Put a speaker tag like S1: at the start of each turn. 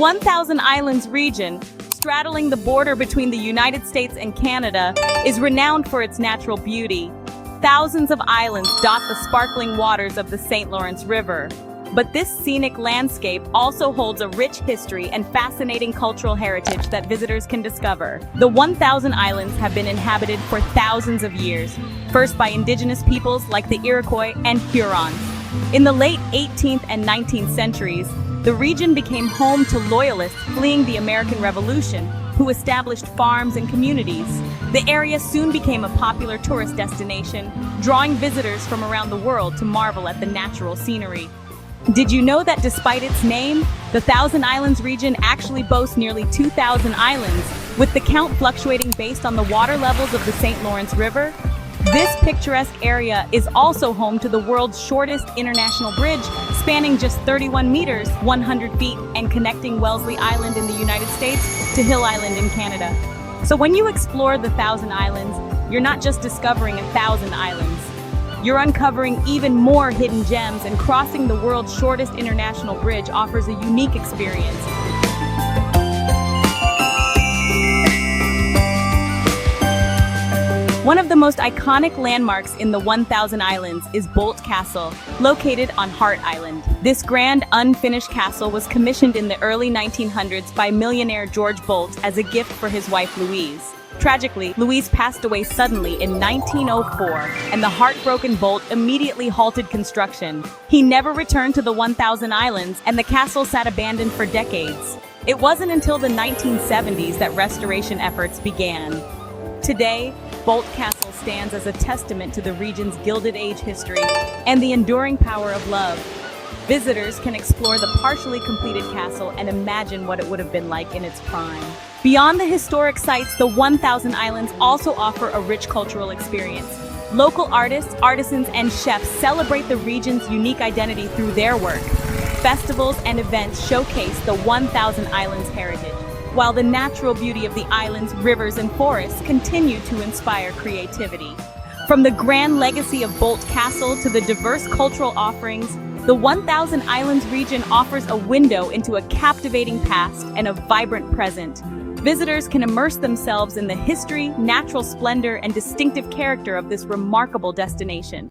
S1: 1000 Islands region, straddling the border between the United States and Canada, is renowned for its natural beauty. Thousands of islands dot the sparkling waters of the St. Lawrence River. But this scenic landscape also holds a rich history and fascinating cultural heritage that visitors can discover. The 1000 Islands have been inhabited for thousands of years, first by indigenous peoples like the Iroquois and Hurons. In the late 18th and 19th centuries, the region became home to loyalists fleeing the American Revolution, who established farms and communities. The area soon became a popular tourist destination, drawing visitors from around the world to marvel at the natural scenery. Did you know that despite its name, the Thousand Islands region actually boasts nearly 2,000 islands, with the count fluctuating based on the water levels of the St. Lawrence River? This picturesque area is also home to the world's shortest international bridge, spanning just 31 meters, 100 feet, and connecting Wellesley Island in the United States to Hill Island in Canada. So when you explore the Thousand Islands, you're not just discovering 1,000 islands. You're uncovering even more hidden gems, and crossing the world's shortest international bridge offers a unique experience. One of the most iconic landmarks in the 1000 Islands is Boldt Castle, located on Hart Island. This grand, unfinished castle was commissioned in the early 1900s by millionaire George Boldt as a gift for his wife Louise. Tragically, Louise passed away suddenly in 1904, and the heartbroken Boldt immediately halted construction. He never returned to the 1000 Islands, and the castle sat abandoned for decades. It wasn't until the 1970s that restoration efforts began. Today, Boldt Castle stands as a testament to the region's Gilded Age history and the enduring power of love. Visitors can explore the partially completed castle and imagine what it would have been like in its prime. Beyond the historic sites, the 1000 Islands also offer a rich cultural experience. Local artists, artisans, and chefs celebrate the region's unique identity through their work. Festivals and events showcase the 1000 Islands heritage, while the natural beauty of the islands, rivers, and forests continue to inspire creativity. From the grand legacy of Boldt Castle to the diverse cultural offerings, the 1000 Islands region offers a window into a captivating past and a vibrant present. Visitors can immerse themselves in the history, natural splendor, and distinctive character of this remarkable destination.